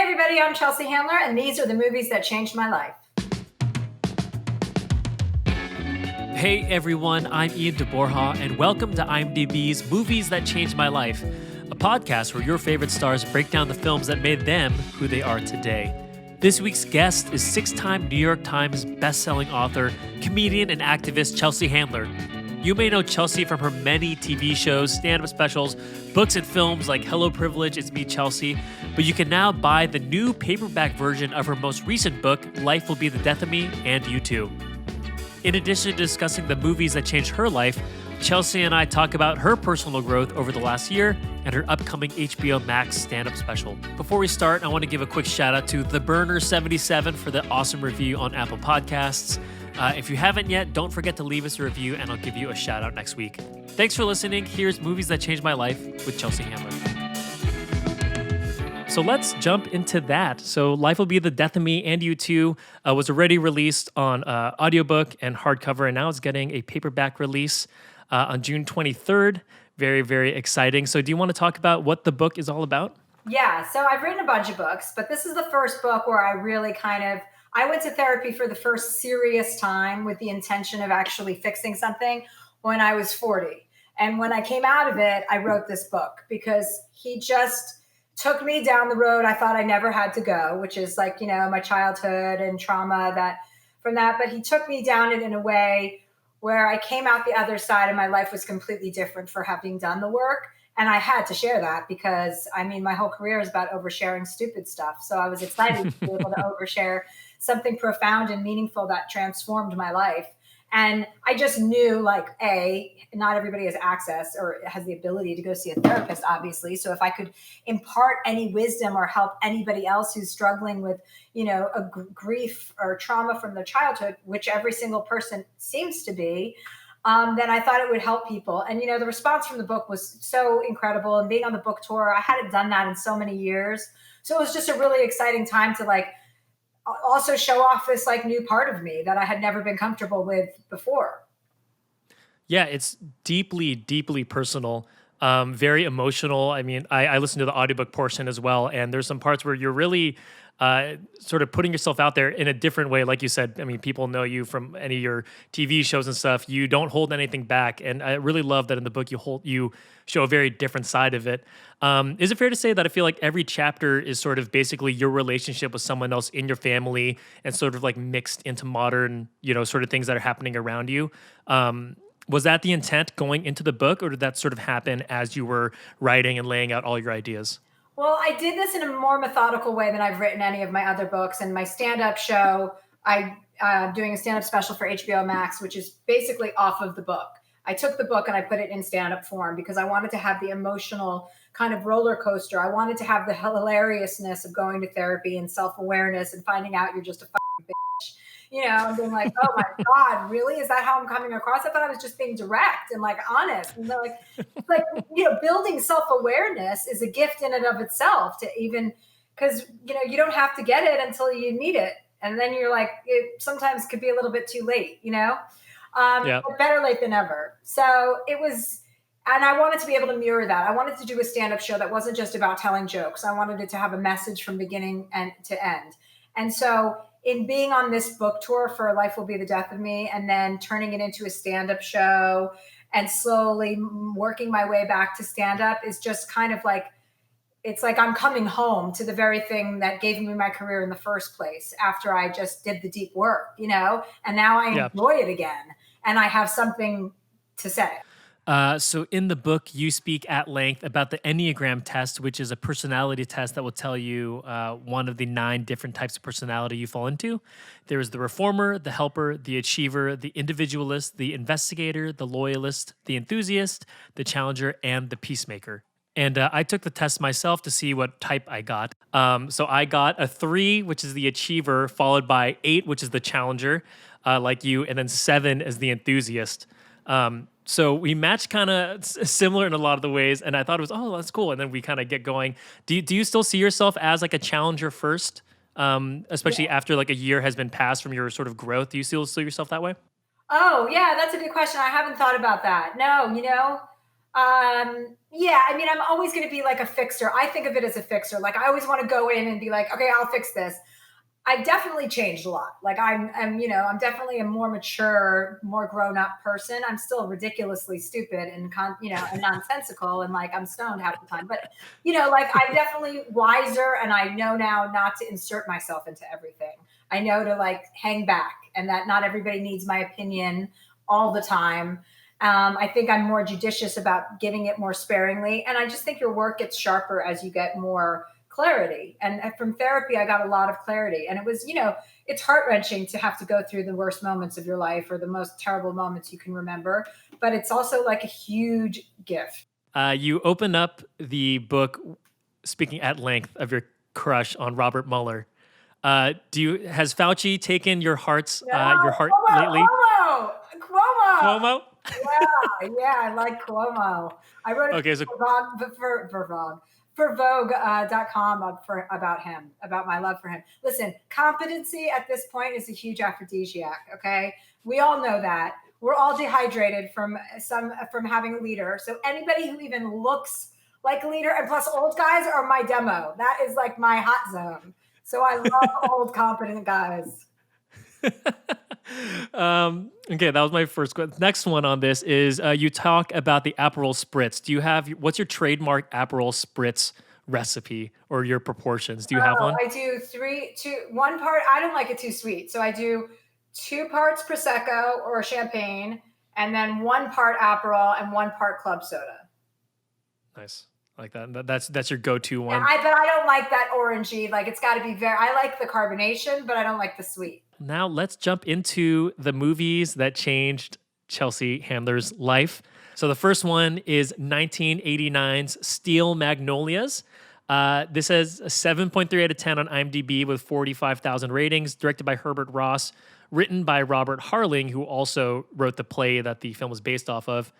everybody, I'm Chelsea Handler, and these are the movies that changed my life. Hey everyone, I'm Ian de Borja, and welcome to IMDb's Movies That Changed My Life, a podcast where your favorite stars break down the films that made them who they are today. This week's guest is six-time New York Times bestselling author, comedian, and activist Chelsea Handler. You may know Chelsea from her many TV shows, stand-up specials, books and films like Hello Privilege, It's Me, Chelsea, but you can now buy the new paperback version of her most recent book, Life Will Be the Death of Me, and You Too. In addition to discussing the movies that changed her life, Chelsea and I talk about her personal growth over the last year and her upcoming HBO Max stand-up special. Before we start, I want to give a quick shout out to The Burner77 for the awesome review on Apple Podcasts. If you haven't yet, don't forget to leave us a review and I'll give you a shout out next week. Thanks for listening. Here's Movies That Changed My Life with Chelsea Handler. So let's jump into that. So Life Will Be the Death of Me and You Too was already released on audiobook and hardcover, and now it's getting a paperback release on June 23rd. Very, very exciting. So do you want to talk about what the book is all about? Yeah, so I've written a bunch of books, but this is the first book where I really I went to therapy for the first serious time with the intention of actually fixing something when I was 40. And when I came out of it, I wrote this book because he just took me down the road I thought I never had to go, which is like, my childhood and trauma from that. But he took me down it in a way where I came out the other side and my life was completely different for having done the work. And I had to share that because, my whole career is about oversharing stupid stuff. So I was excited to be able to overshare something profound and meaningful that transformed my life. And I just knew, not everybody has access or has the ability to go see a therapist, obviously. So if I could impart any wisdom or help anybody else who's struggling with, a grief or trauma from their childhood, which every single person seems to be, then I thought it would help people. And, the response from the book was so incredible. And being on the book tour, I hadn't done that in so many years. So it was just a really exciting time to also show off this new part of me that I had never been comfortable with before. Yeah, it's deeply, deeply personal, very emotional. I listened to the audiobook portion as well, and there's some parts where you're really sort of putting yourself out there in a different way. Like you said, people know you from any of your TV shows and stuff. You don't hold anything back, and I really love that in the book you show a very different side of it. Is it fair to say that I feel like every chapter is sort of basically your relationship with someone else in your family and sort of mixed into modern, sort of things that are happening around you? Was that the intent going into the book, or did that sort of happen as you were writing and laying out all your ideas? Well, I did this in a more methodical way than I've written any of my other books. And my stand-up show, I'm doing a stand-up special for HBO Max, which is basically off of the book. I took the book and I put it in stand-up form because I wanted to have the emotional kind of roller coaster. I wanted to have the hilariousness of going to therapy and self-awareness and finding out you're just a fucking bitch. And being like, oh my God, really? Is that how I'm coming across? I thought I was just being direct and honest. And they're building self-awareness is a gift in and of itself to even, because, you don't have to get it until you need it. And then you're it sometimes could be a little bit too late, but better late than ever. So it was, and I wanted to be able to mirror that. I wanted to do a stand-up show that wasn't just about telling jokes. I wanted it to have a message from beginning and to end. And so in being on this book tour for Life Will Be the Death of Me and then turning it into a stand-up show and slowly working my way back to stand-up is just kind of it's like I'm coming home to the very thing that gave me my career in the first place after I just did the deep work, and now I enjoy it again and I have something to say. So in the book, you speak at length about the Enneagram test, which is a personality test that will tell you one of the 9 different types of personality you fall into. There is the reformer, the helper, the achiever, the individualist, the investigator, the loyalist, the enthusiast, the challenger, and the peacemaker. And I took the test myself to see what type I got. So I got a 3, which is the achiever, followed by 8, which is the challenger, like you, and then 7 as the enthusiast. So we match kind of similar in a lot of the ways, and I thought it was, oh, that's cool. And then we kind of get going. Do you still see yourself as a challenger first, especially after a year has been passed from your sort of growth? Do you still see yourself that way? Oh, yeah, that's a good question. I haven't thought about that. No, Yeah, I mean, I'm always going to be like a fixer. I think of it as a fixer. Like I always want to go in and be like, okay, I'll fix this. I've definitely changed a lot. Like I'm definitely a more mature, more grown up person. I'm still ridiculously stupid and and nonsensical and like I'm stoned half the time. But like I'm definitely wiser and I know now not to insert myself into everything. I know to like hang back and that not everybody needs my opinion all the time. I think I'm more judicious about giving it more sparingly. And I just think your work gets sharper as you get more clarity. And from therapy, I got a lot of clarity. And it was, it's heart wrenching to have to go through the worst moments of your life or the most terrible moments you can remember. But it's also like a huge gift. You open up the book speaking at length of your crush on Robert Mueller. Has Fauci taken your heart lately? Cuomo. Cuomo? Yeah, I like Cuomo. I wrote Okay, so for Vogue.com about him, about my love for him. Listen, competency at this point is a huge aphrodisiac. Okay, we all know that. We're all dehydrated from having a leader. So anybody who even looks like a leader, and plus old guys are my demo. That is like my hot zone. So I love old competent guys. Okay, that was my first question. Next one on this is you talk about the Aperol Spritz. What's your trademark Aperol Spritz recipe or your proportions? Do you have one? I do one part. I don't like it too sweet. So I do 2 parts Prosecco or champagne and then 1 part Aperol and 1 part club soda. Nice. I like that. That's your go-to one. But I don't like that orangey. Like it's got to be I like the carbonation, but I don't like the sweet. Now let's jump into the movies that changed Chelsea Handler's life. So the first one is 1989's Steel Magnolias. This has a 7.3 out of 10 on IMDb with 45,000 ratings, directed by Herbert Ross, written by Robert Harling, who also wrote the play that the film was based off of.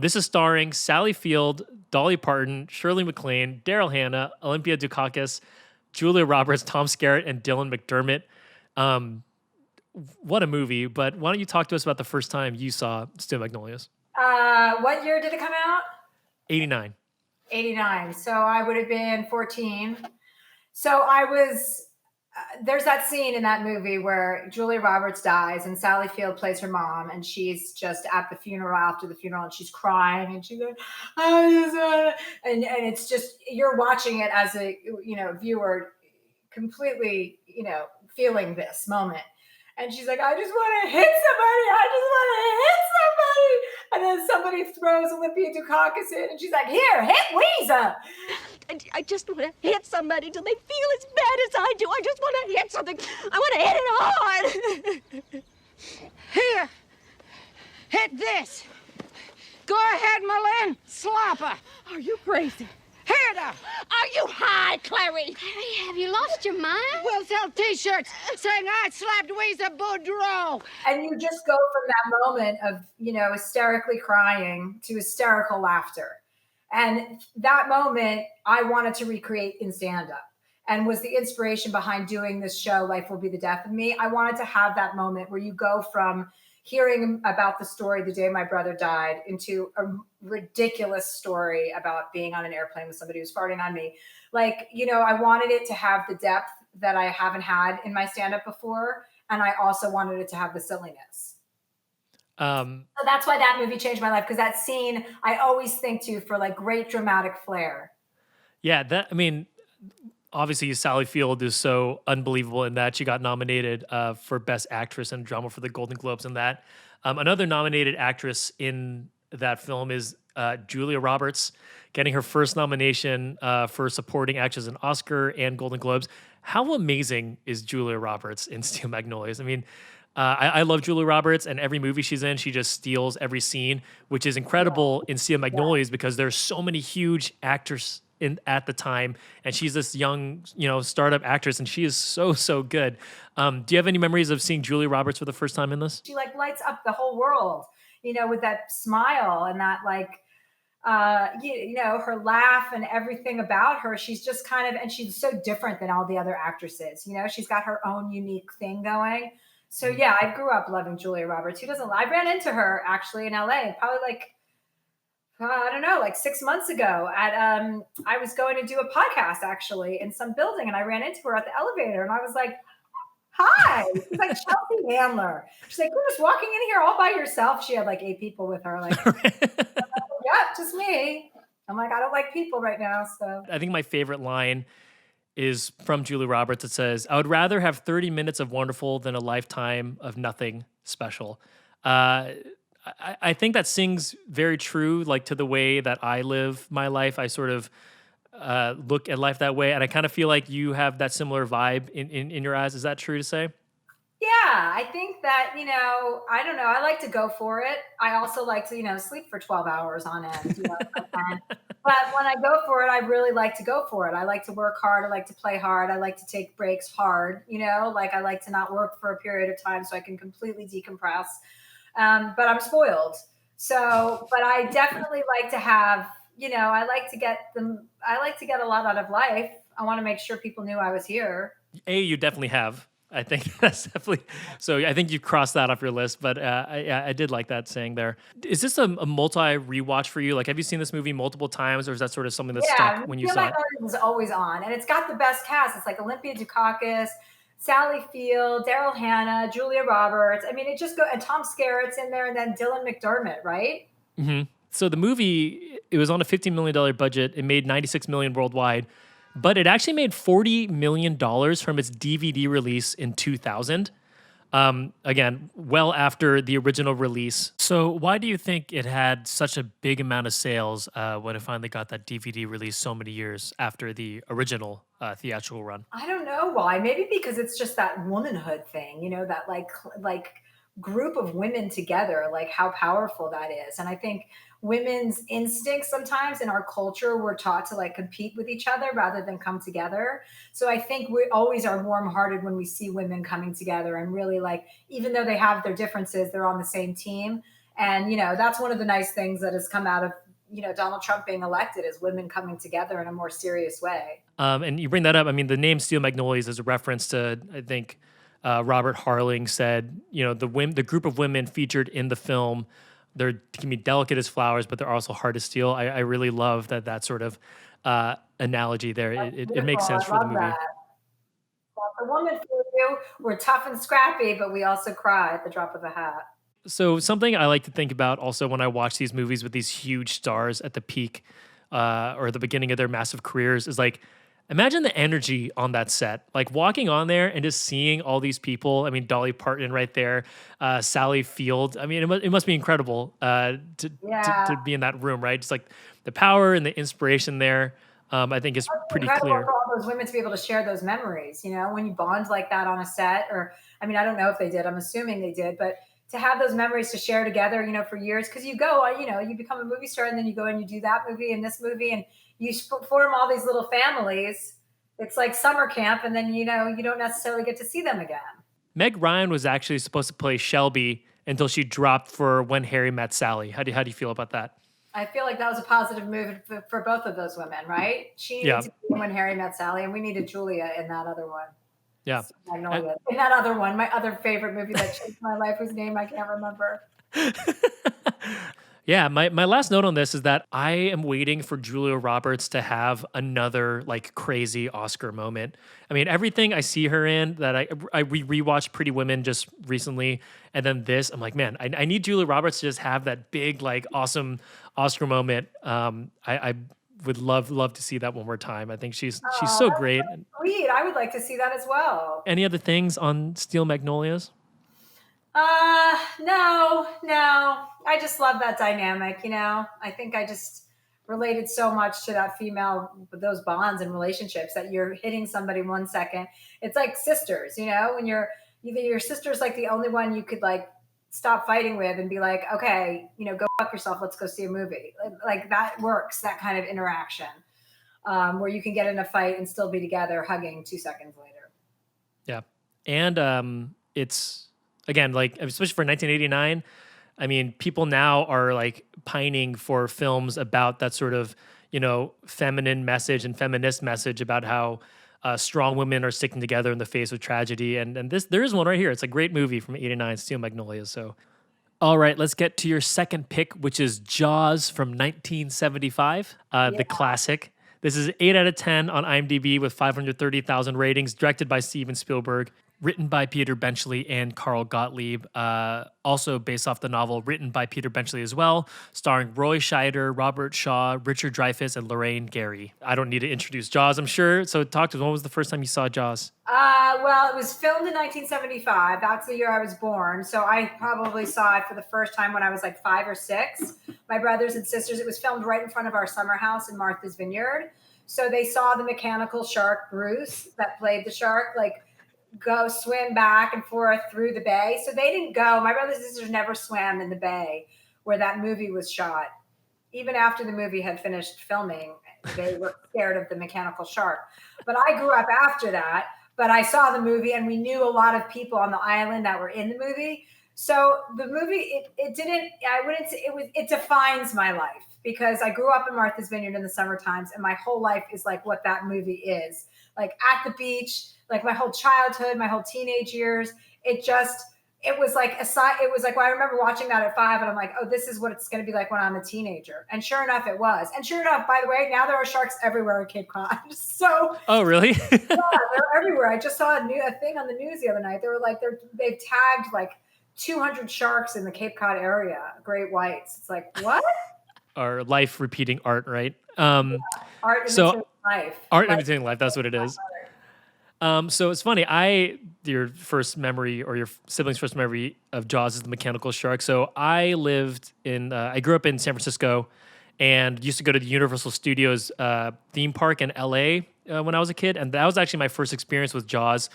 This is starring Sally Field, Dolly Parton, Shirley MacLaine, Daryl Hannah, Olympia Dukakis, Julia Roberts, Tom Skerritt, and Dylan McDermott. What a movie, but why don't you talk to us about the first time you saw Steel Magnolias? What year did it come out? 89. 89. So I would have been 14. So I was, there's that scene in that movie where Julia Roberts dies and Sally Field plays her mom and she's just at the funeral after the funeral and she's crying and she's like, I just want to, and it's just, you're watching it as a, viewer completely, feeling this moment. And she's like, I just want to hit somebody. And then somebody throws Olympia Dukakis in, and she's like, here, hit Weezer. I just want to hit somebody till they feel as bad as I do. I just want to hit something. I want to hit it hard. Here, hit this. Go ahead, Malin. Slapper. Are you crazy? Here now. Are you high, Clary? Clary, have you lost your mind? We'll sell T-shirts saying I slapped Weezer Boudreaux. And you just go from that moment of, hysterically crying to hysterical laughter. And that moment I wanted to recreate in stand-up and was the inspiration behind doing this show, Life Will Be the Death of Me. I wanted to have that moment where you go from hearing about the story the day my brother died into a ridiculous story about being on an airplane with somebody who's farting on me. Like, I wanted it to have the depth that I haven't had in my stand-up before. And I also wanted it to have the silliness. So that's why that movie changed my life. Because that scene, I always think to for like great dramatic flair. Yeah, obviously Sally Field is so unbelievable in that she got nominated for Best Actress in Drama for the Golden Globes and that. Another nominated actress in that film is Julia Roberts, getting her first nomination for supporting actress in Oscar and Golden Globes. How amazing is Julia Roberts in Steel Magnolias? I mean, I love Julia Roberts, and every movie she's in, she just steals every scene, which is incredible in Steel Magnolias because there's so many huge actors at the time, and she's this young, startup actress, and she is so good. Do you have any memories of seeing Julia Roberts for the first time in this? She like lights up the whole world, with that smile and that her laugh and everything about her. She's just and she's so different than all the other actresses. She's got her own unique thing going. So yeah, I grew up loving Julia Roberts. I ran into her actually in LA, probably like I don't know, like 6 months ago at I was going to do a podcast actually in some building, and I ran into her at the elevator, and I was like, "Hi." She's like, "Chelsea Handler." She's like, "You're just walking in here all by yourself." She had like 8 people with her. Like, yeah, just me. I'm like, I don't like people right now, so. I think my favorite line is from Julia Roberts. It says, "I would rather have 30 minutes of wonderful than a lifetime of nothing special." I think that sings very true, like to the way that I live my life. I sort of look at life that way, and I kind of feel like you have that similar vibe in your eyes. Is that true to say? Yeah, I think that, I don't know. I like to go for it. I also like to, sleep for 12 hours on end, if I can. But when I go for it, I really like to go for it. I like to work hard. I like to play hard. I like to take breaks hard, like I like to not work for a period of time so I can completely decompress. But I'm spoiled. So, but I definitely like to have, I like to get a lot out of life. I want to make sure people knew I was here. You definitely have. I think that's definitely so. I think you crossed that off your list, but I did like that saying there. Is this a multi rewatch for you? Like, have you seen this movie multiple times, or is that sort of something that stuck when you saw it? It was always on, and it's got the best cast. It's like Olympia Dukakis, Sally Field, Daryl Hannah, Julia Roberts. I mean, it just and Tom Skerritt's in there, and then Dylan McDermott, right? Mm-hmm. So the movie, it was on a $15 million budget. It made $96 million worldwide. But it actually made $40 million from its DVD release in 2000. Again, well after the original release. So why do you think it had such a big amount of sales when it finally got that DVD release so many years after the original theatrical run? I don't know why. Maybe because it's just that womanhood thing, that like group of women together, like how powerful that is. And I think women's instincts sometimes in our culture, we're taught to like compete with each other rather than come together. So I think we always are warm-hearted when we see women coming together and really like, even though they have their differences, they're on the same team. And, that's one of the nice things that has come out of, Donald Trump being elected, is women coming together in a more serious way. And you bring that up. I mean, the name Steel Magnolias is a reference to, I think, Robert Harling said, the group of women featured in the film, they can be delicate as flowers, but they're also hard to steal. I really love that sort of analogy there. It makes sense for the movie. That. Well, the woman for you, we're tough and scrappy, but we also cry at the drop of a hat. So something I like to think about also when I watch these movies with these huge stars at the peak or the beginning of their massive careers is like, imagine the energy on that set, like walking on there and just seeing all these people. I mean, Dolly Parton right there, Sally Field. I mean, it must be incredible to be in that room, right? Just like the power and the inspiration there, I think is pretty clear. For all those women to be able to share those memories, when you bond like that on a set, or, I mean, I don't know if they did, I'm assuming they did, but to have those memories to share together, for years, because you go, you become a movie star and then you go and you do that movie and this movie and you form all these little families. It's like summer camp, and then, you don't necessarily get to see them again. Meg Ryan was actually supposed to play Shelby until she dropped for When Harry Met Sally. How do you feel about that? I feel like that was a positive move for both of those women, right? She needed to be When Harry Met Sally, and we needed Julia in that other one. Yeah. Magnolias. In that other one, my other favorite movie that changed my life, whose name I can't remember. Yeah, my last note on this is that I am waiting for Julia Roberts to have another like crazy Oscar moment. I mean, everything I see her in that I rewatched Pretty Women just recently, and then this, I'm like, man, I need Julia Roberts to just have that big like awesome Oscar moment. I would love to see that one more time. I think she's so great. Sweet, I would like to see that as well. Any other things on Steel Magnolias? No. I just love that dynamic, I think I just related so much to that female, those bonds and relationships, that you're hitting somebody 1 second. It's like sisters, when you're either your sister's like the only one you could like stop fighting with and be like, okay, go fuck yourself. Let's go see a movie. Like that works, that kind of interaction, where you can get in a fight and still be together hugging 2 seconds later. Yeah. And, it's, again, like, especially for 1989, I mean, people now are like pining for films about that sort of, feminine message and feminist message about how strong women are sticking together in the face of tragedy. And there is one right here. It's a great movie from '89, Steel Magnolias. So All right, let's get to your second pick, which is Jaws from 1975, the classic. This is 8 out of 10 on IMDb with 530,000 ratings, directed by Steven Spielberg, written by Peter Benchley and Carl Gottlieb, also based off the novel written by Peter Benchley as well, starring Roy Scheider, Robert Shaw, Richard Dreyfuss, and Lorraine Gary. I don't need to introduce Jaws, I'm sure. So talk to us, when was the first time you saw Jaws? Well, it was filmed in 1975. That's the year I was born. So I probably saw it for the first time when I was like 5 or 6. My brothers and sisters, it was filmed right in front of our summer house in Martha's Vineyard. So they saw the mechanical shark, Bruce, that played the shark, like go swim back and forth through the bay. So they didn't go. My brothers and sisters never swam in the bay where that movie was shot. Even after the movie had finished filming, they were scared of the mechanical shark. But I grew up after that. But I saw the movie and we knew a lot of people on the island that were in the movie. So the movie, it defines my life because I grew up in Martha's Vineyard in the summer times and my whole life is like what that movie is. Like at the beach, like my whole childhood, my whole teenage years, it was like well, I remember watching that at 5 and I'm like, oh, this is what it's going to be like when I'm a teenager. And sure enough, it was. And sure enough, by the way, now there are sharks everywhere in Cape Cod. So Oh, really? yeah, they're everywhere. I just saw a thing on the news the other night. They were like, they've tagged like 200 sharks in the Cape Cod area, great whites. It's like, what? Our life repeating art, right? Art imitating life. Art imitating life, that's what it is. So it's funny. Your first memory or your sibling's first memory of Jaws is the mechanical shark. So I grew up in San Francisco and used to go to the Universal Studios theme park in LA when I was a kid. And that was actually my first experience with Jaws.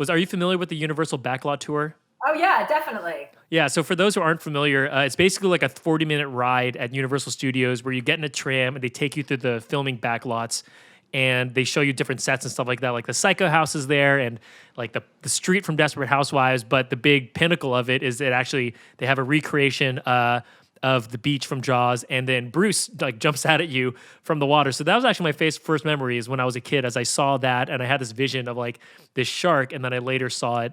Are you familiar with the Universal Backlot Tour? Oh yeah, definitely. Yeah, so for those who aren't familiar, it's basically like a 40-minute ride at Universal Studios where you get in a tram and they take you through the filming backlots. And they show you different sets and stuff like that. Like the Psycho House is there and like the street from Desperate Housewives. But the big pinnacle of it is that actually they have a recreation of the beach from Jaws. And then Bruce like jumps out at you from the water. So that was actually my first memory is when I was a kid as I saw that. And I had this vision of like this shark. And then I later saw it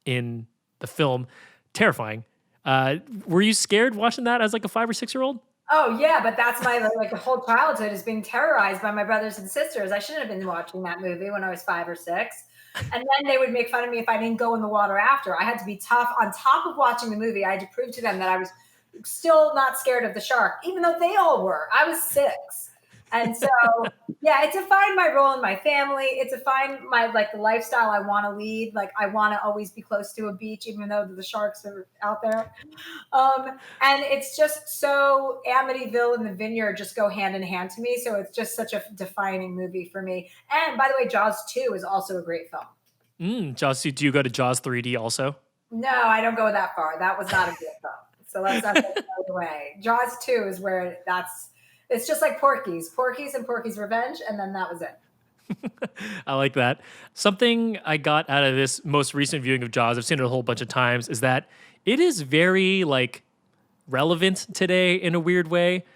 in the film. Terrifying. Were you scared watching that as like a 5 or 6-year-old? Oh yeah, but that's my like whole childhood is being terrorized by my brothers and sisters. I shouldn't have been watching that movie when I was 5 or 6. And then they would make fun of me if I didn't go in the water after. I had to be tough. On top of watching the movie, I had to prove to them that I was still not scared of the shark, even though they all were. I was 6. And so, yeah, it defined my role in my family. It defined the lifestyle I want to lead. Like I want to always be close to a beach, even though the sharks are out there. And it's just so Amityville and the Vineyard just go hand in hand to me. So it's just such a defining movie for me. And by the way, Jaws 2 is also a great film. Jaws 2, do you go to Jaws 3D also? No, I don't go that far. That was not a good film. So let's not get the way. Jaws 2 is where it's just like Porky's and Porky's Revenge, and then that was it. I like that. Something I got out of this most recent viewing of Jaws, I've seen it a whole bunch of times, is that it is very like relevant today in a weird way.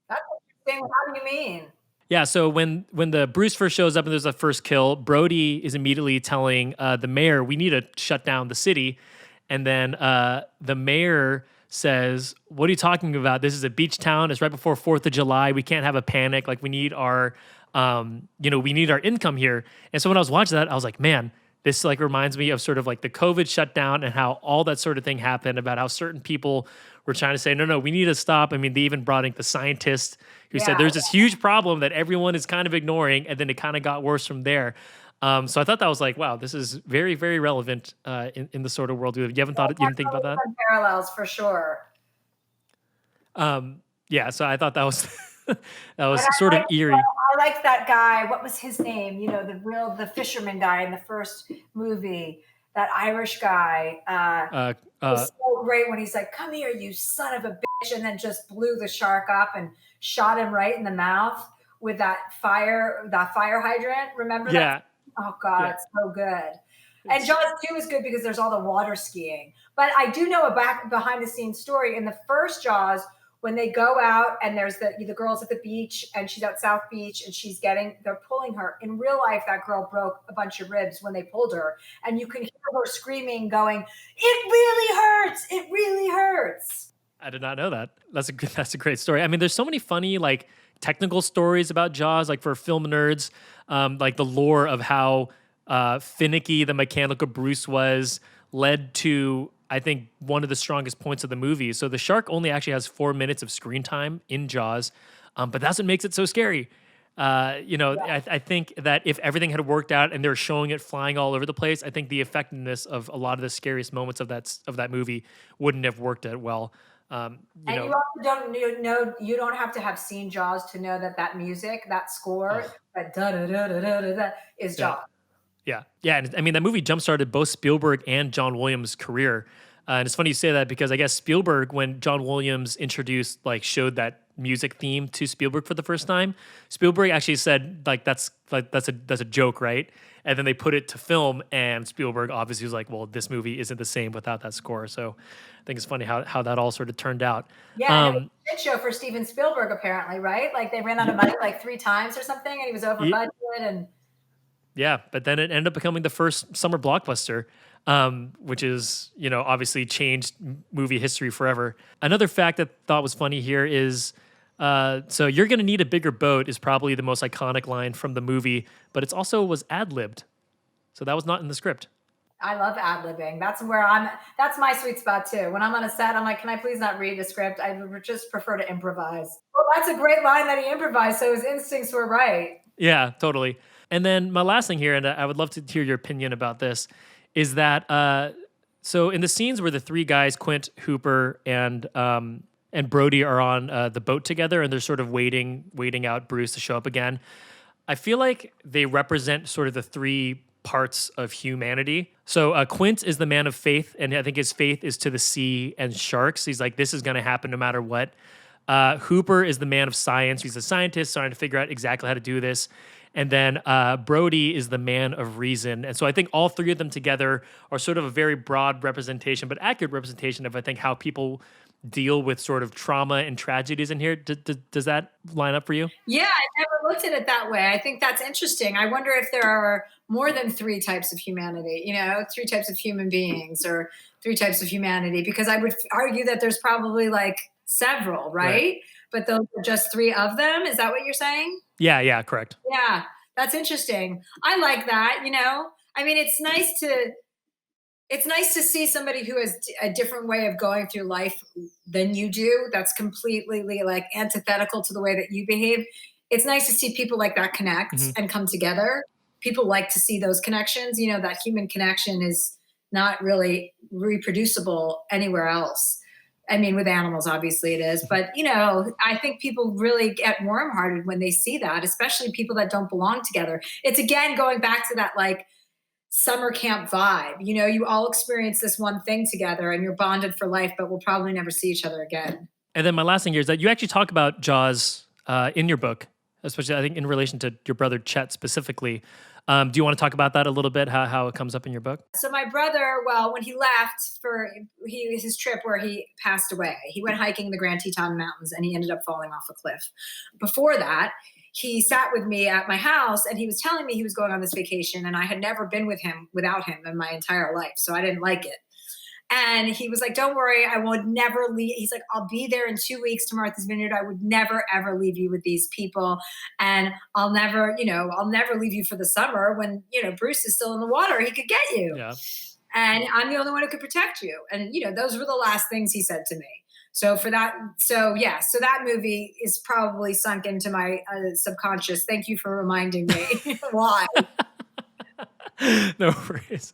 That's interesting. How do you mean? Yeah, so when the Bruce first shows up and there's a first kill, Brody is immediately telling the mayor, we need to shut down the city. And then the mayor says, what are you talking about? This is a beach town. It's right before 4th of July. We can't have a panic. Like we need our income here. And so when I was watching that, I was like, man, this like reminds me of sort of like the COVID shutdown and how all that sort of thing happened, about how certain people were trying to say, no, we need to stop. I mean, they even brought in the scientist who said there's this huge problem that everyone is kind of ignoring. And then it kind of got worse from there. So I thought that was like, wow, this is very, very relevant in the sort of world we live. You didn't think about that? Parallels for sure. Yeah, so I thought that was that was sort of eerie. I liked that guy. What was his name? You know, the fisherman guy in the first movie. That Irish guy. Was so great when he's like, "Come here, you son of a bitch," and then just blew the shark up and shot him right in the mouth with that fire hydrant. Remember that? Oh God, it's so good. And Jaws 2 is good because there's all the water skiing. But I do know a behind the scenes story. In the first Jaws, when they go out and there's the girls at the beach and she's at South Beach and they're pulling her. In real life, that girl broke a bunch of ribs when they pulled her. And you can hear her screaming, going, "It really hurts. It really hurts." I did not know that. That's a great story. I mean, there's so many funny, like, technical stories about Jaws, like for film nerds, like the lore of how finicky the mechanical Bruce was led to, I think, one of the strongest points of the movie. So the shark only actually has 4 minutes of screen time in Jaws, but that's what makes it so scary. I think that if everything had worked out and they're showing it flying all over the place, I think the effectiveness of a lot of the scariest moments of that movie wouldn't have worked out well. You also you don't have to have seen Jaws to know that music, that score, that da da da da da da is Jaws. Yeah. And I mean, that movie jump-started both Spielberg and John Williams' career. And it's funny you say that because I guess Spielberg, when John Williams showed that music theme to Spielberg for the first time, Spielberg actually said, that's a joke, right? And then they put it to film, and Spielberg obviously was like, well, this movie isn't the same without that score. So I think it's funny how that all sort of turned out. Yeah, it was a shit show for Steven Spielberg, apparently, right? Like, they ran out of money 3 times or something, and he was over budget and... Yeah, but then it ended up becoming the first summer blockbuster, which is, obviously changed movie history forever. Another fact that I thought was funny here is, so "You're gonna need a bigger boat" is probably the most iconic line from the movie, but it's also was ad-libbed. So that was not in the script. I love ad-libbing. That's my sweet spot too. When I'm on a set, I'm like, can I please not read the script? I would just prefer to improvise. Well, that's a great line that he improvised, so his instincts were right. Yeah, totally. And then my last thing here, and I would love to hear your opinion about this, is that so in the scenes where the 3 guys, Quint, Hooper, and Brody, are on the boat together, and they're sort of waiting out Bruce to show up again, I feel like they represent sort of the 3 parts of humanity. So Quint is the man of faith, and I think his faith is to the sea and sharks. He's like, this is going to happen no matter what. Hooper is the man of science. He's a scientist trying to figure out exactly how to do this. And then Brody is the man of reason. And so I think all 3 of them together are sort of a very broad representation, but accurate representation of, I think, how people deal with sort of trauma and tragedies in here. Does that line up for you? Yeah, I never looked at it that way. I think that's interesting. I wonder if there are more than 3 types of humanity, 3 types of human beings or 3 types of humanity, because I would argue that there's probably several, right? But those are just 3 of them. Is that what you're saying? Yeah, correct. Yeah, that's interesting. I like that, I mean, it's nice to see somebody who has a different way of going through life than you do. That's completely antithetical to the way that you behave. It's nice to see people like that connect and come together. People like to see those connections. That human connection is not really reproducible anywhere else. I mean, with animals, obviously it is. But, I think people really get warm-hearted when they see that, especially people that don't belong together. It's, again, going back to that, summer camp vibe. You all experience this one thing together and you're bonded for life, but we'll probably never see each other again. And then my last thing here is that you actually talk about Jaws in your book, especially, I think, in relation to your brother Chet specifically. Do you want to talk about that a little bit, how it comes up in your book? So my brother, when he left for his trip where he passed away, he went hiking in the Grand Teton Mountains and he ended up falling off a cliff. Before that, he sat with me at my house and he was telling me he was going on this vacation, and I had never been without him in my entire life. So I didn't like it. And he was like, don't worry, I would never leave. He's like, I'll be there in 2 weeks to Martha's Vineyard. I would never, ever leave you with these people. And I'll never leave you for the summer when, Bruce is still in the water. He could get you. Yeah. And I'm the only one who could protect you. And, those were the last things he said to me. So that movie is probably sunk into my subconscious. Thank you for reminding me why. No worries.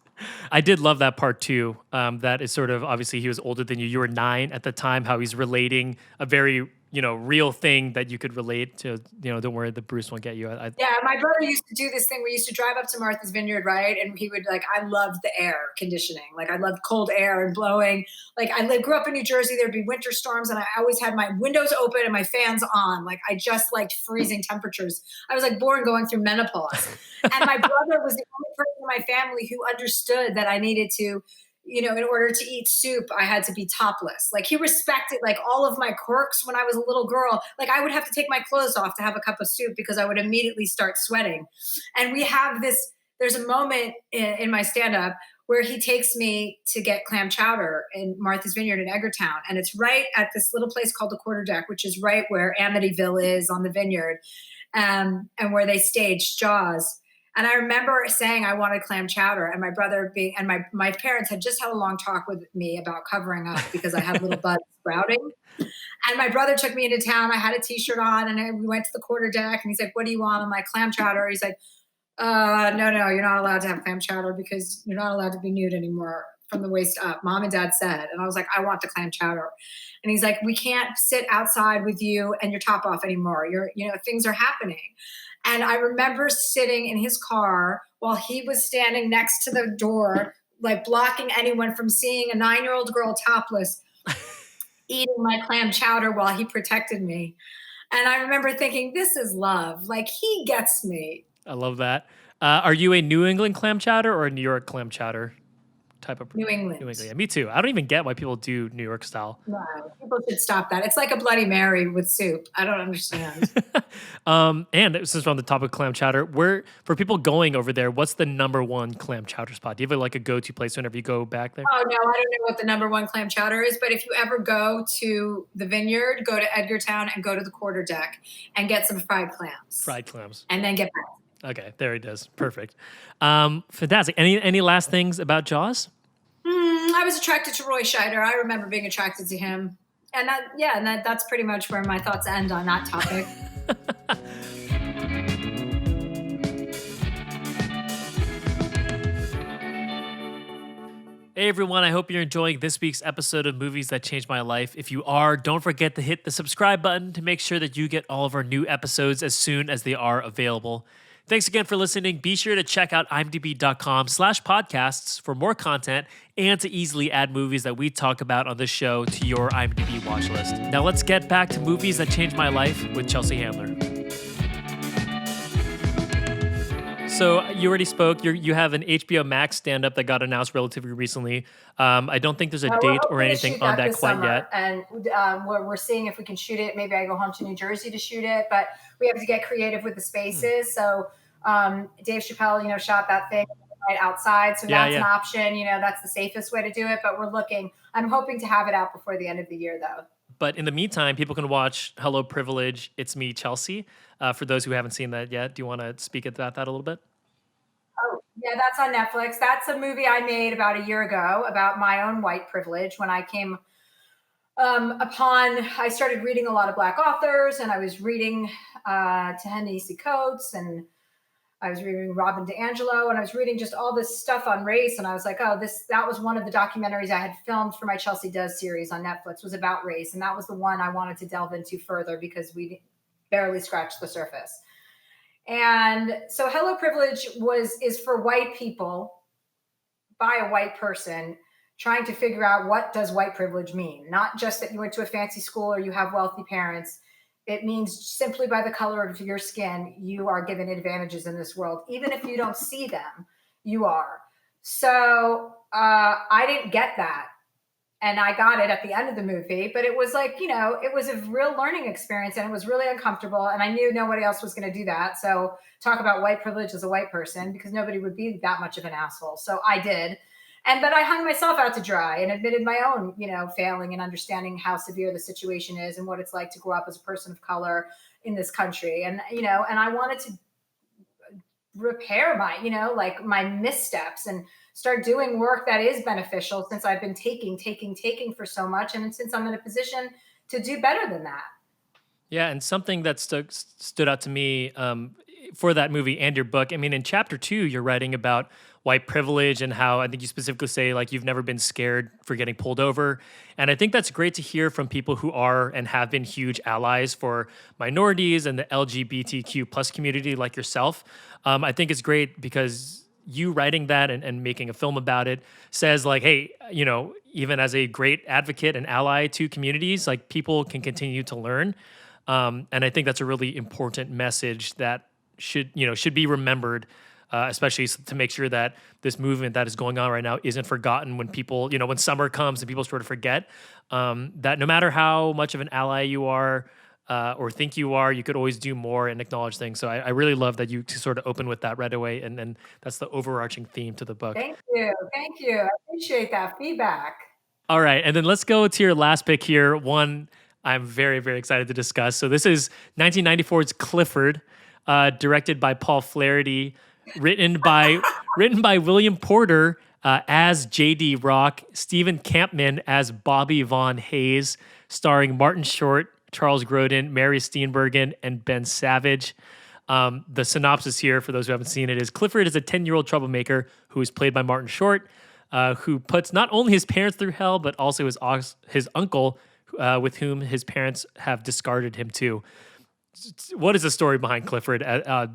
I did love that part too. That is sort of, obviously he was older than you. You were 9 at the time, how he's relating a very, real thing that you could relate to, don't worry, the Bruce won't get you. Yeah, my brother used to do this thing. We used to drive up to Martha's Vineyard, right? And he would I loved the air conditioning. I loved cold air and blowing. I grew up in New Jersey. There'd be winter storms and I always had my windows open and my fans on. I just liked freezing temperatures. I was born going through menopause. And my brother was the only person in my family who understood that I needed to in order to eat soup, I had to be topless. Like, he respected like all of my quirks when I was a little girl. Like, I would have to take my clothes off to have a cup of soup because I would immediately start sweating. And we have this, there's a moment in my stand up where he takes me to get clam chowder in Martha's Vineyard in Edgartown. And it's right at this little place called the Quarter Deck, which is right where Amityville is on the vineyard, and where they staged Jaws. And I remember saying I wanted clam chowder, and my brother and my parents had just had a long talk with me about covering up because I had little buds sprouting. And my brother took me into town. I had a t-shirt on, and we went to the Quarter Deck, and he's like, "What do you want?" I'm like, "Clam chowder." He's like, no, you're not allowed to have clam chowder because you're not allowed to be nude anymore from the waist up. Mom and Dad said. And I was like, "I want the clam chowder." And he's like, "We can't sit outside with you and your top off anymore. Things are happening." And I remember sitting in his car while he was standing next to the door, like blocking anyone from seeing a 9-year-old girl topless eating my clam chowder while he protected me. And I remember thinking, this is love. Like, he gets me. I love that. Are you a New England clam chowder or a New York clam chowder type of? New England. New England. Yeah, me too. I don't even get why people do New York style. No, people should stop that. It's like a Bloody Mary with soup. I don't understand. And since we're on the topic of clam chowder, for people going over there, what's the number one clam chowder spot? Do you have like a go-to place whenever you go back there? Oh, no, I don't know what the number one clam chowder is, but if you ever go to the Vineyard, go to Edgartown and go to the Quarter Deck and get some fried clams. Fried clams. And then get back. Okay, there it is. Perfect. Fantastic. Any last things about Jaws? I was attracted to Roy Scheider. I remember being attracted to him. And that's pretty much where my thoughts end on that topic. Hey everyone, I hope you're enjoying this week's episode of Movies That Changed My Life. If you are, don't forget to hit the subscribe button to make sure that you get all of our new episodes as soon as they are available. Thanks again for listening. Be sure to check out imdb.com/podcasts for more content and to easily add movies that we talk about on this show to your IMDb watch list. Now let's get back to Movies That Changed My Life with Chelsea Handler. So you already spoke. You have an HBO Max stand-up that got announced relatively recently. I don't think there's a date or anything on that quite yet. And we're seeing if we can shoot it. Maybe I go home to New Jersey to shoot it, but we have to get creative with the spaces. So Dave Chappelle, shot that thing right outside. So that's an option. That's the safest way to do it. But we're looking. I'm hoping to have it out before the end of the year, though. But in the meantime, people can watch Hello Privilege, It's Me, Chelsea. For those who haven't seen that yet, do you want to speak about that a little bit? Oh, yeah, that's on Netflix. That's a movie I made about a year ago about my own white privilege when I came I started reading a lot of Black authors, and I was reading Ta-Nehisi Coates, and I was reading Robin DiAngelo, and I was reading just all this stuff on race. And I was like, that was one of the documentaries I had filmed for my Chelsea Does series on Netflix, was about race. And that was the one I wanted to delve into further because we barely scratched the surface. And so Hello Privilege is for white people by a white person trying to figure out, what does white privilege mean? Not just that you went to a fancy school or you have wealthy parents. It means simply by the color of your skin, you are given advantages in this world. Even if you don't see them, you are. So I didn't get that. And I got it at the end of the movie, but it was like, it was a real learning experience, and it was really uncomfortable. And I knew nobody else was going to do that. So talk about white privilege as a white person, because nobody would be that much of an asshole. So I did. But I hung myself out to dry and admitted my own, failing and understanding how severe the situation is and what it's like to grow up as a person of color in this country. And, and I wanted to repair my, my missteps and start doing work that is beneficial, since I've been taking for so much. And since I'm in a position to do better than that. Yeah. And something that stood out to me for that movie and your book, I mean, in chapter 2, you're writing about white privilege and how, I think you specifically say, like, you've never been scared for getting pulled over. And I think that's great to hear from people who are and have been huge allies for minorities and the LGBTQ plus community like yourself. I think it's great because you writing that and making a film about it says, like, hey, even as a great advocate and ally to communities, like, people can continue to learn. And I think that's a really important message that should be remembered especially to make sure that this movement that is going on right now isn't forgotten when people, when summer comes and people sort of forget that no matter how much of an ally you are or think you are, you could always do more and acknowledge things. So I really love that you sort of open with that right away. And that's the overarching theme to the book. Thank you. Thank you. I appreciate that feedback. All right. And then let's go to your last pick here. One I'm very, very excited to discuss. So this is 1994's Clifford, directed by Paul Flaherty, written by William Porter as J.D. Rock, Stephen Campman as Bobby Vaughn Hayes, starring Martin Short, Charles Grodin, Mary Steenburgen, and Ben Savage. The synopsis here, for those who haven't seen it, is Clifford is a 10-year-old troublemaker who is played by Martin Short, who puts not only his parents through hell, but also his uncle, with whom his parents have discarded him too. What is the story behind Clifford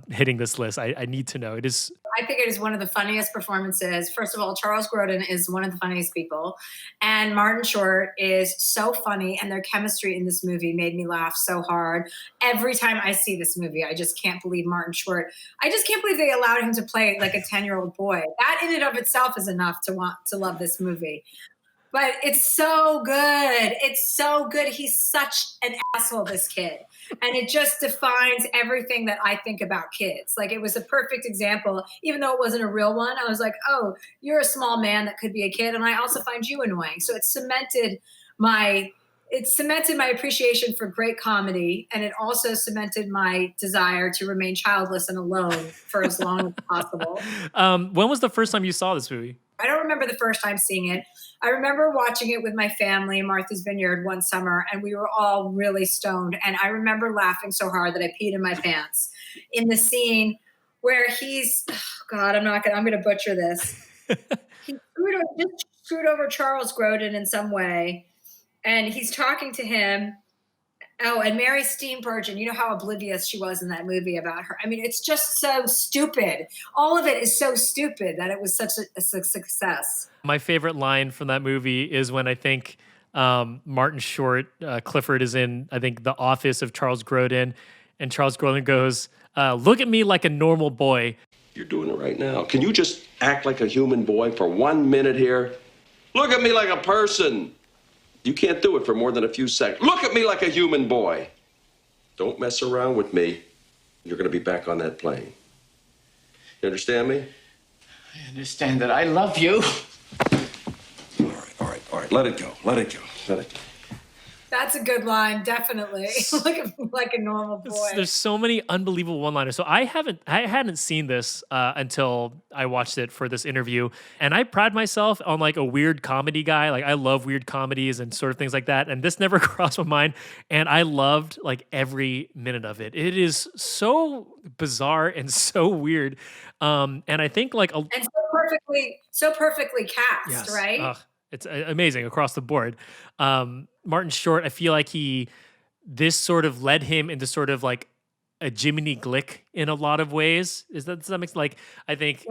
hitting this list? I need to know. I think it is one of the funniest performances. First of all, Charles Grodin is one of the funniest people. And Martin Short is so funny. And their chemistry in this movie made me laugh so hard. Every time I see this movie, I just can't believe Martin Short. I just can't believe they allowed him to play like a 10-year-old boy. That in and of itself is enough to want to love this movie. But it's so good. It's so good. He's such an asshole, this kid. And it just defines everything that I think about kids. Like, it was a perfect example. Even though it wasn't a real one, I was like, oh, you're a small man that could be a kid. And I also find you annoying. So it cemented my appreciation for great comedy. And it also cemented my desire to remain childless and alone for as long as possible. When was the first time you saw this movie? I don't remember the first time seeing it. I remember watching it with my family in Martha's Vineyard one summer, and we were all really stoned. And I remember laughing so hard that I peed in my pants in the scene where I'm going to butcher this. He screwed over Charles Grodin in some way, and he's talking to him. Oh, and Mary Steenburgen, you know how oblivious she was in that movie about her. I mean, it's just so stupid. All of it is so stupid that it was such a success. My favorite line from that movie is when I think Martin Short, Clifford, is in, I think, the office of Charles Grodin, and Charles Grodin goes, look at me like a normal boy. You're doing it right now. Can you just act like a human boy for 1 minute here? Look at me like a person. You can't do it for more than a few seconds. Look at me like a human boy. Don't mess around with me. You're going to be back on that plane. You understand me? I understand that I love you. All right. Let it go. That's a good line, definitely. like a normal boy. There's so many unbelievable one-liners. So I hadn't seen this until I watched it for this interview, and I pride myself on like a weird comedy guy. Like, I love weird comedies and sort of things like that, and this never crossed my mind. And I loved like every minute of it. It is so bizarre and so weird, and I think like and so perfectly cast, yes, right? It's amazing across the board. Martin Short, I feel like this sort of led him into sort of like a Jiminy Glick in a lot of ways. Does that make sense? Like, I think,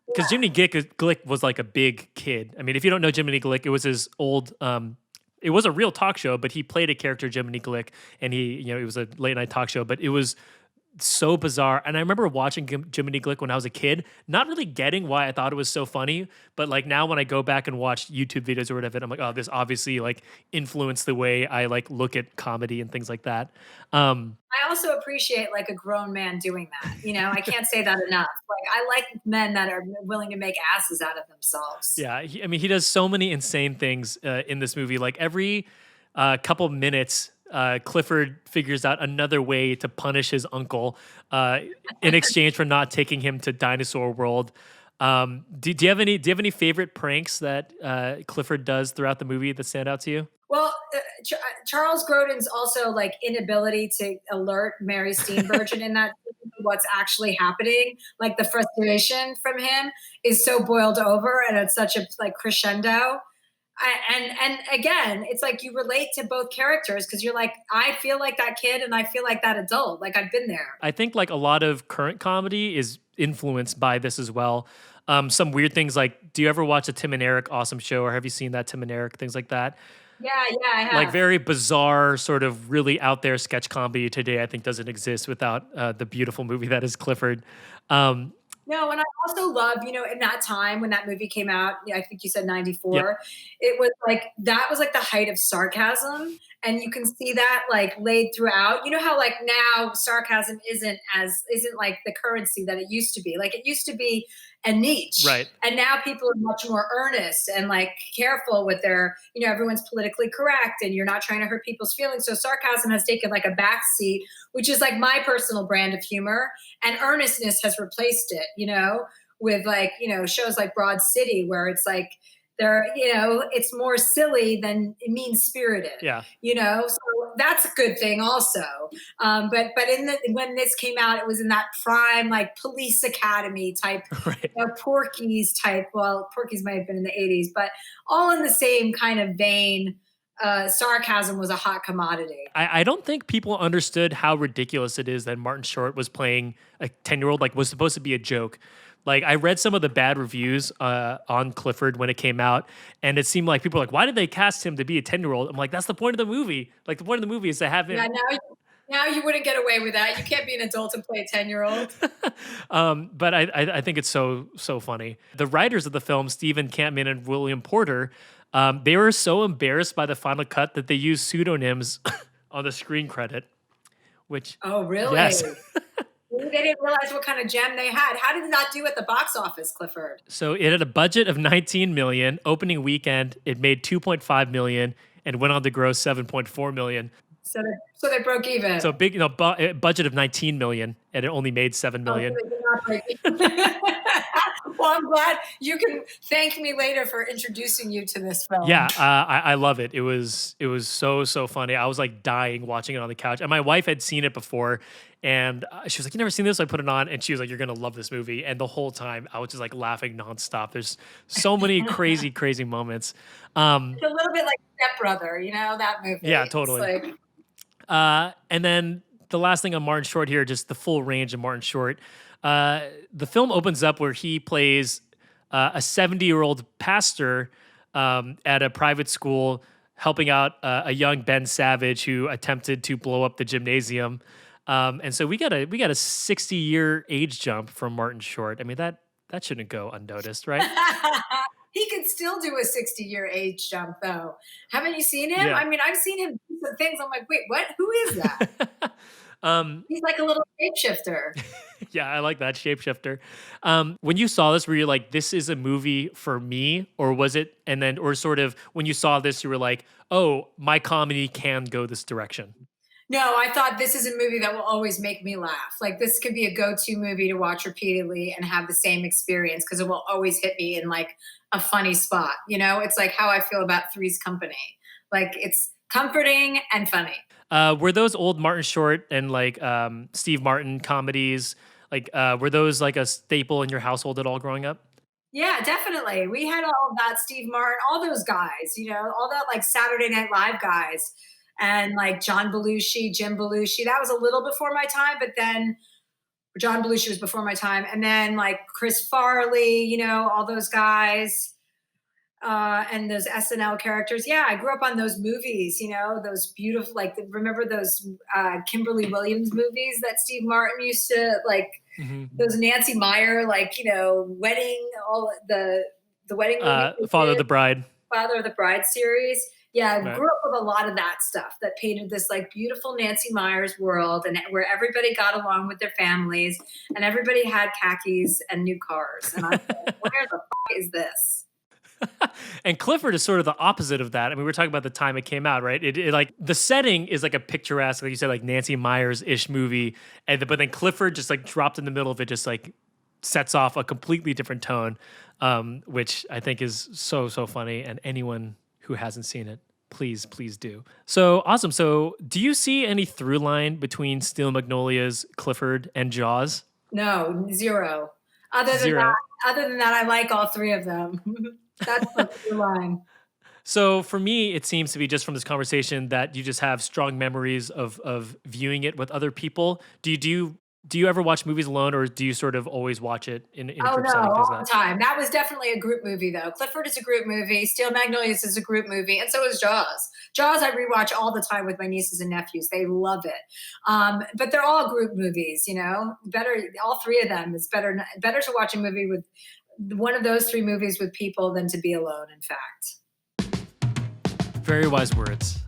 because Jiminy Glick was like a big kid. I mean, if you don't know Jiminy Glick, it was his old, it was a real talk show, but he played a character, Jiminy Glick, and it was a late night talk show, but it was so bizarre. And I remember watching Jiminy Glick when I was a kid, not really getting why I thought it was so funny, but like now when I go back and watch YouTube videos or whatever, I'm like, oh, this obviously like influenced the way I like look at comedy and things like that. I also appreciate like a grown man doing that. I can't say that enough. Like, I like men that are willing to make asses out of themselves. Yeah, he does so many insane things in this movie. Like, every couple minutes, Clifford figures out another way to punish his uncle in exchange for not taking him to Dinosaur World. Do you have any favorite pranks that Clifford does throughout the movie that stand out to you? Well, Charles Grodin's also like inability to alert Mary Steenburgen in that what's actually happening, like the frustration from him is so boiled over, and it's such a like crescendo. And again, it's like you relate to both characters because you're like, I feel like that kid and I feel like that adult. Like, I've been there. I think like a lot of current comedy is influenced by this as well. Some weird things like, do you ever watch a Tim and Eric Awesome Show, or have you seen that Tim and Eric, things like that? Yeah, I have. Like, very bizarre, sort of really out there sketch comedy today, I think doesn't exist without the beautiful movie that is Clifford. No, and I also love, in that time when that movie came out, I think you said Yep. 94, it was like that was like the height of sarcasm. And you can see that like laid throughout. You know how like now sarcasm isn't like the currency that it used to be. Like it used to be a niche. Right. And now people are much more earnest and like careful with their, everyone's politically correct and you're not trying to hurt people's feelings. So sarcasm has taken like a back seat, which is like my personal brand of humor, and earnestness has replaced it, with like, shows like Broad City where it's like it's more silly than mean spirited, Yeah. so that's a good thing also. But when this came out, it was in that prime like Police Academy type, Right. Porky's type. Well, Porky's might have been in the 80s, but all in the same kind of vein. Sarcasm was a hot commodity. I don't think people understood how ridiculous it is that Martin Short was playing a 10-year-old, like was supposed to be a joke. Like I read some of the bad reviews on Clifford when it came out, and it seemed like people were like, why did they cast him to be a 10-year-old? I'm like, that's the point of the movie. Like the point of the movie is to have him. Yeah, now you wouldn't get away with that. You can't be an adult and play a 10-year-old. But I think it's so funny. The writers of the film, Stephen Campman and William Porter, they were so embarrassed by the final cut that they used pseudonyms on the screen credit. Which oh really? Yes. They didn't realize what kind of gem they had. How did it not do at the box office, Clifford? So it had a budget of 19 million. Opening weekend, it made 2.5 million and went on to gross 7.4 million. So they broke even. So big, budget of 19 million, and it only made 7 million. Oh, so they did not break even. Well, I'm glad you can thank me later for introducing you to this film. Yeah, I love it. It was so funny. I was like dying watching it on the couch, and my wife had seen it before, and she was like, "You never seen this?" So I put it on, and she was like, "You're gonna love this movie." And the whole time, I was just like laughing nonstop. There's so many crazy moments. It's a little bit like Step Brother, that movie. Yeah, totally. And then the last thing on Martin Short here, just the full range of Martin Short. The film opens up where he plays a 70-year-old pastor at a private school, helping out a young Ben Savage who attempted to blow up the gymnasium. And so we got a 60-year age jump from Martin Short. I mean, that shouldn't go unnoticed, right? He could still do a 60-year age jump, though. Haven't you seen him? Yeah. I mean, I've seen him do some things. I'm like, wait, what? Who is that? He's like a little shapeshifter. Yeah, I like that shapeshifter. When you saw this, were you like, this is a movie for me? Or was it, or sort of when you saw this, you were like, oh, my comedy can go this direction? No, I thought this is a movie that will always make me laugh. Like this could be a go-to movie to watch repeatedly and have the same experience because it will always hit me in like a funny spot. It's like how I feel about Three's Company. Like it's comforting and funny. Were those old Martin Short and like Steve Martin comedies, like were those like a staple in your household at all growing up? Yeah, definitely. We had all of that, Steve Martin, all those guys, all that like Saturday Night Live guys. And like John Belushi, Jim Belushi, that was a little before my time, but then John Belushi was before my time. And then like Chris Farley, all those guys and those SNL characters. Yeah, I grew up on those movies, those beautiful, like, remember those Kimberly Williams movies that Steve Martin used to like, those Nancy Meyer, like, wedding, all the wedding movie. Father of the Bride series. Yeah, I Right. grew up with a lot of that stuff that painted this like beautiful Nancy Meyers world and where everybody got along with their families and everybody had khakis and new cars. And I thought, where the fuck is this? And Clifford is sort of the opposite of that. I mean, we're talking about the time it came out, right? It like the setting is like a picturesque, like you said, like Nancy Meyers-ish movie. But then Clifford just like dropped in the middle of it, just like sets off a completely different tone, which I think is so funny. And anyone who hasn't seen it, please do. So awesome. So do you see any through line between Steel Magnolias, Clifford, and Jaws? No, zero. Other than that, I like all three of them. That's the line. So for me, it seems to be just from this conversation that you just have strong memories of viewing it with other people. Do you Do you ever watch movies alone, or do you sort of always watch it in a Oh group no, setting? all the time. That was definitely a group movie, though. Clifford is a group movie. Steel Magnolias is a group movie, and so is Jaws. Jaws I rewatch all the time with my nieces and nephews. They love it. But they're all group movies, you know. Better, all three of them. It's better to watch a movie with one of those three movies with people than to be alone. In fact. Very wise words.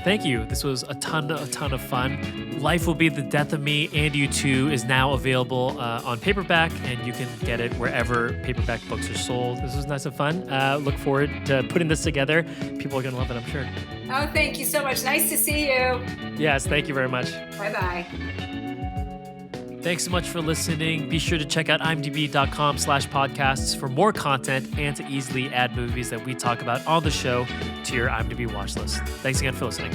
Thank you. This was a ton of fun. Life Will Be the Death of Me and You Too is now available on paperback, and you can get it wherever paperback books are sold. This was nice and fun. Look forward to putting this together. People are going to love it, I'm sure. Oh, thank you so much. Nice to see you. Yes, thank you very much. Bye-bye. Thanks so much for listening. Be sure to check out imdb.com/podcasts for more content and to easily add movies that we talk about on the show to your IMDb watch list. Thanks again for listening.